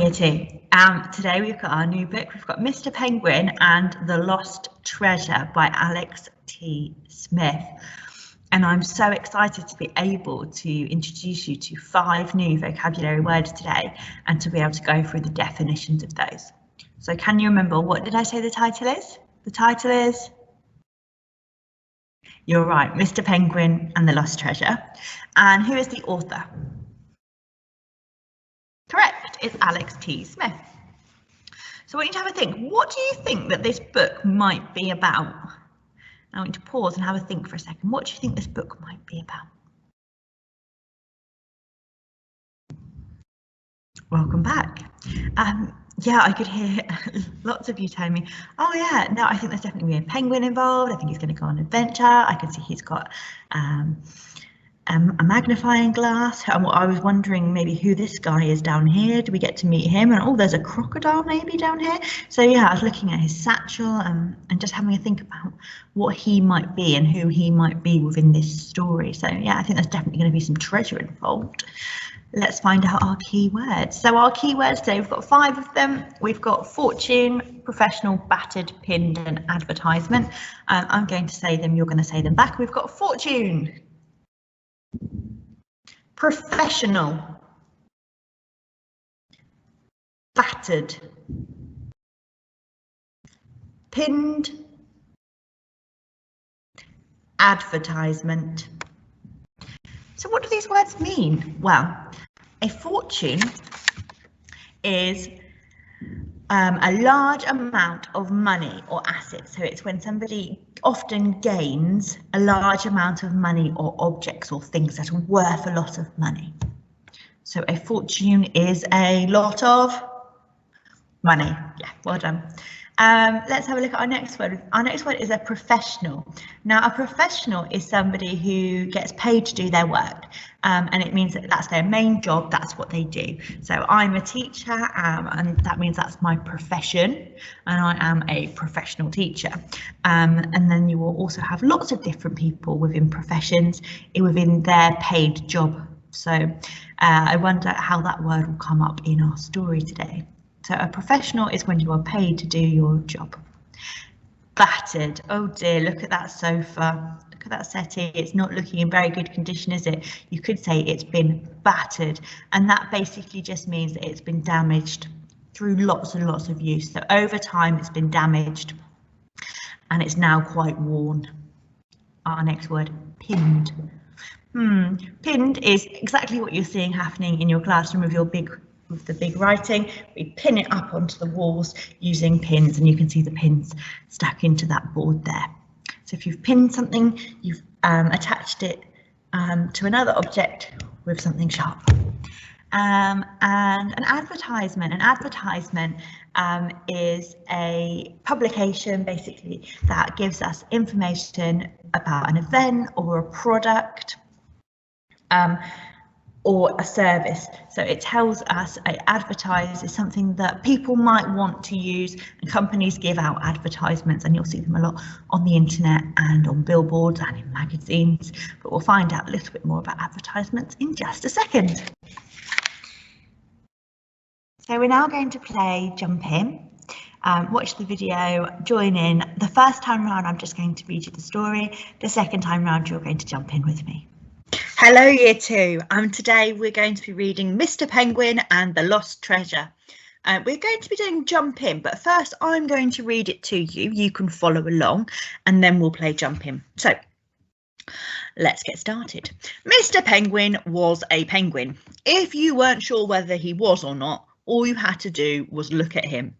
Year 2. Today we've got our new book. We've got Mr. Penguin and the Lost Treasure by Alex T. Smith. And I'm so excited to be able to introduce you to 5 new vocabulary words today and to be able to go through the definitions of those. So can you remember, what did I say the title is? The title is? You're right, Mr. Penguin and the Lost Treasure. And who is the author? Correct, it's Alex T. Smith. So I want you to have a think. What do you think that this book might be about? I want you to pause and have a think for a second. What do you think this book might be about? Welcome back. Yeah, I could hear lots of you telling me, oh yeah, no, I think there's definitely a penguin involved. I think he's going to go on an adventure. I can see he's got a magnifying glass. And I was wondering maybe who this guy is down here. Do we get to meet him? And oh, there's a crocodile maybe down here. So yeah, I was looking at his satchel and just having a think about what he might be and who he might be within this story. So yeah, I think there's definitely going to be some treasure involved. Let's find out our key words. So our key words today, we've got 5 of them. We've got fortune, professional, battered, pinned, and advertisement. I'm going to say them, you're going to say them back. We've got fortune, professional, battered, pinned, advertisement. So what do these words mean? Well, a fortune is a large amount of money or assets. So it's when somebody often gains a large amount of money or objects or things that are worth a lot of money. So a fortune is a lot of money. Yeah, well done. Let's have a look at our next word. Our next word is a professional. Now, a professional is somebody who gets paid to do their work, and it means that that's their main job. That's what they do. So I'm a teacher, and that means that's my profession, and I am a professional teacher. And then you will also have lots of different people within professions within their paid job. So I wonder how that word will come up in our story today. So a professional is when you are paid to do your job. Battered. Oh dear, look at that sofa. Look at that settee. It's not looking in very good condition, is it? You could say it's been battered, and that basically just means that it's been damaged through lots and lots of use. So over time it's been damaged and it's now quite worn. Our next word, pinned. Pinned is exactly what you're seeing happening in your classroom with the big writing. We pin it up onto the walls using pins, and you can see the pins stuck into that board there. So if you've pinned something, you've attached it to another object with something sharp. And an advertisement. An advertisement is a publication basically that gives us information about an event or a product. Or a service. So it tells us, advertise is something that people might want to use, and companies give out advertisements, and you'll see them a lot on the internet and on billboards and in magazines, but we'll find out a little bit more about advertisements in just a second. So we're now going to play Jump In. Watch the video, join in. The first time round I'm just going to read you the story. The second time round you're going to jump in with me. Hello Year 2, today we're going to be reading Mr. Penguin and the Lost Treasure. We're going to be doing Jump In, but first I'm going to read it to you. You can follow along and then we'll play Jump In. So let's get started. Mr. Penguin was a penguin. If you weren't sure whether he was or not, all you had to do was look at him.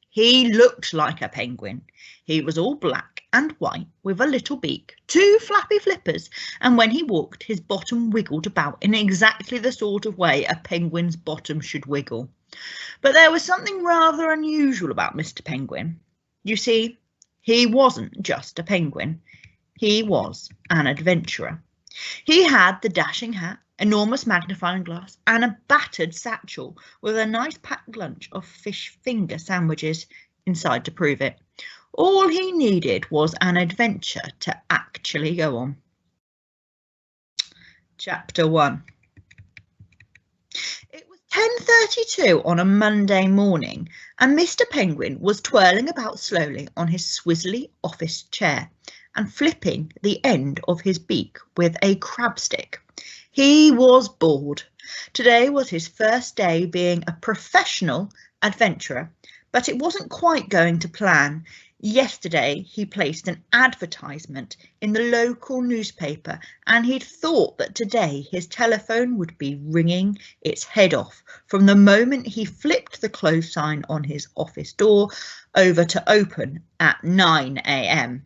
He looked like a penguin. He was all black and white with a little beak, 2 flappy flippers, and when he walked, his bottom wiggled about in exactly the sort of way a penguin's bottom should wiggle. But there was something rather unusual about Mr. Penguin. You see, he wasn't just a penguin. He was an adventurer. He had the dashing hat, enormous magnifying glass, and a battered satchel with a nice packed lunch of fish finger sandwiches inside to prove it. All he needed was an adventure to actually go on. Chapter 1. It was 10:32 on a Monday morning, and Mr. Penguin was twirling about slowly on his swizzly office chair and flipping the end of his beak with a crab stick. He was bored. Today was his first day being a professional adventurer, but it wasn't quite going to plan. Yesterday he placed an advertisement in the local newspaper, and he'd thought that today his telephone would be ringing its head off from the moment he flipped the close sign on his office door over to open at 9 a.m.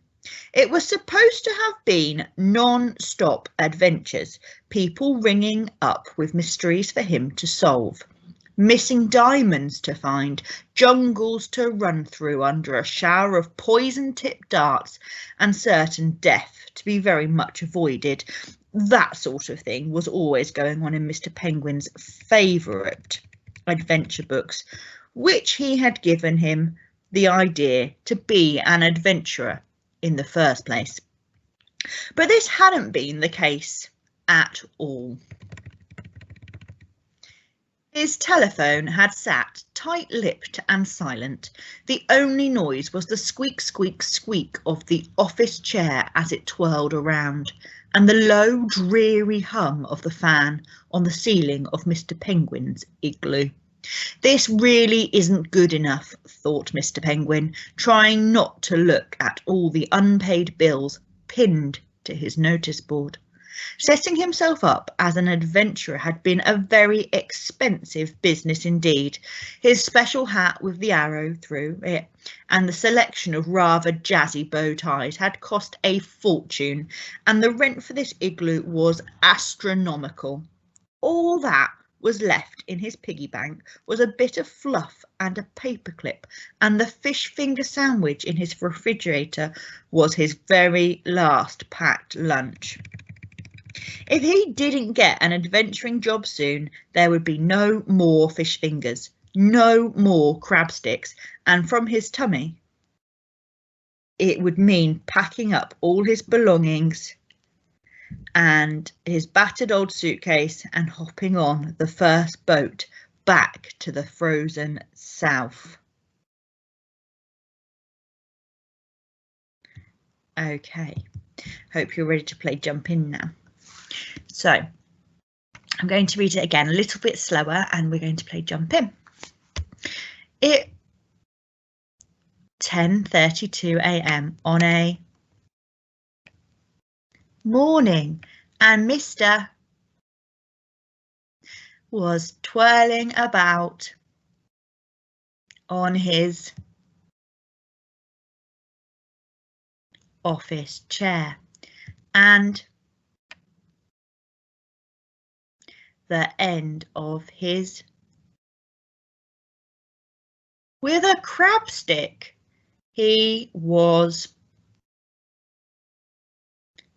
It was supposed to have been non-stop adventures, people ringing up with mysteries for him to solve. Missing diamonds to find, jungles to run through under a shower of poison-tipped darts, and certain death to be very much avoided. That sort of thing was always going on in Mr. Penguin's favourite adventure books, which he had given him the idea to be an adventurer in the first place. But this hadn't been the case at all. His telephone had sat tight-lipped and silent. The only noise was the squeak, squeak, squeak of the office chair as it twirled around, and the low, dreary hum of the fan on the ceiling of Mr. Penguin's igloo. This really isn't good enough, thought Mr. Penguin, trying not to look at all the unpaid bills pinned to his notice board. Setting himself up as an adventurer had been a very expensive business indeed. His special hat with the arrow through it and the selection of rather jazzy bow ties had cost a fortune, and the rent for this igloo was astronomical. All that was left in his piggy bank was a bit of fluff and a paperclip, and the fish finger sandwich in his refrigerator was his very last packed lunch. If he didn't get an adventuring job soon, there would be no more fish fingers, no more crab sticks, and from his tummy, it would mean packing up all his belongings and his battered old suitcase and hopping on the first boat back to the frozen south. Okay, hope you're ready to play Jump In now. So I'm going to read it again a little bit slower, and we're going to play Jump In. It 10:32 a.m. on a morning, and Mr. was twirling about on his office chair, and the end of his with a crab stick.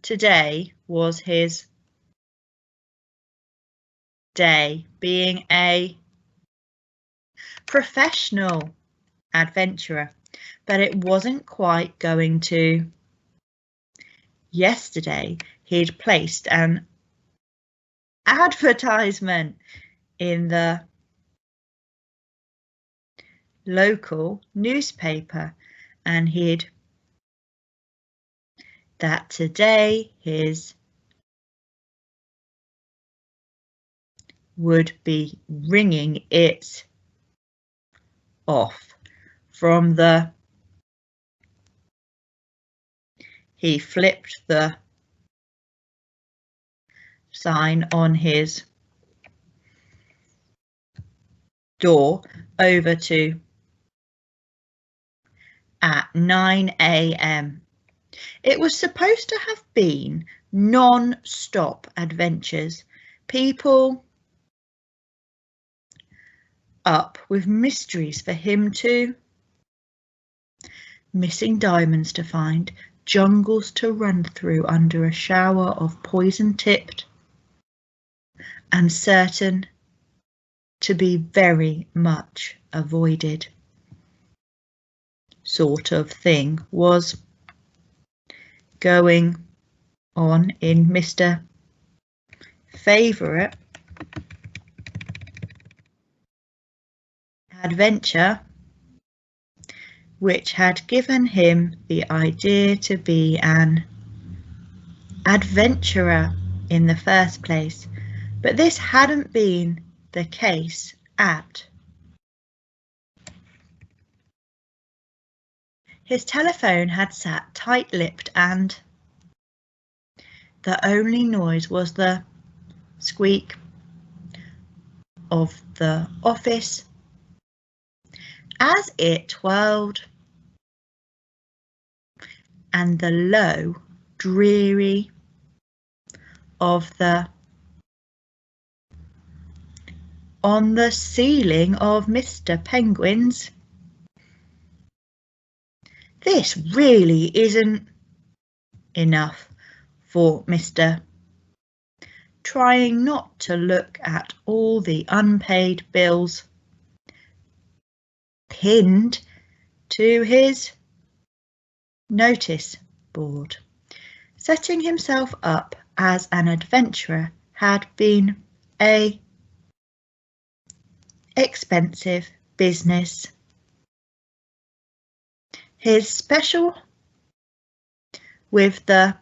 Today was his day being a professional adventurer, but it wasn't quite going to. Yesterday he'd placed an advertisement in the local newspaper, and that today his would be ringing it off from the. He flipped the sign on his door over to at 9 a.m. It was supposed to have been non-stop adventures, people up with mysteries for him to, missing diamonds to find, jungles to run through under a shower of poison-tipped, and certain to be very much avoided sort of thing was going on in Mr. Favourite adventure, which had given him the idea to be an adventurer in the first place, but this hadn't been the case at his telephone had sat tight-lipped, and the only noise was the squeak of the office as it twirled, and the low, dreary of the on the ceiling of Mr. Penguin's. This really isn't enough, thought Mr. trying not to look at all the unpaid bills pinned to his notice board. Setting himself up as an adventurer had been a expensive business. His special with the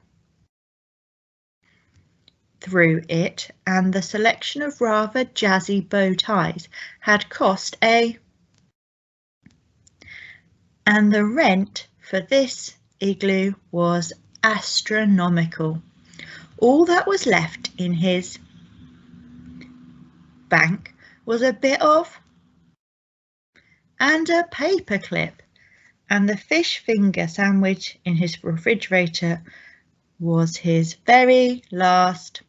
through it and the selection of rather jazzy bow ties had cost and the rent for this igloo was astronomical. All that was left in his bank was a bit of and a paperclip, and the fish finger sandwich in his refrigerator was his very last.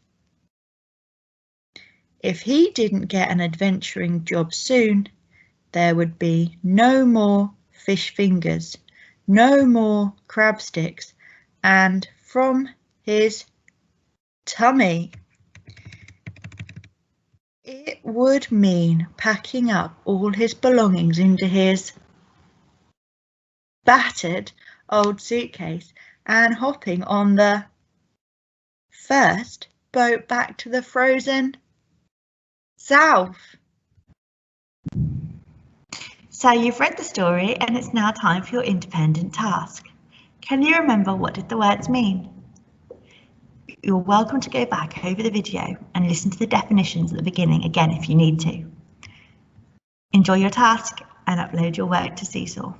If he didn't get an adventuring job soon, there would be no more fish fingers, no more crab sticks, and from his tummy it would mean packing up all his belongings into his battered old suitcase and hopping on the first boat back to the frozen south. So you've read the story and it's now time for your independent task. Can you remember what did the words mean? You're welcome to go back over the video and listen to the definitions at the beginning again if you need to. Enjoy your task and upload your work to Seesaw.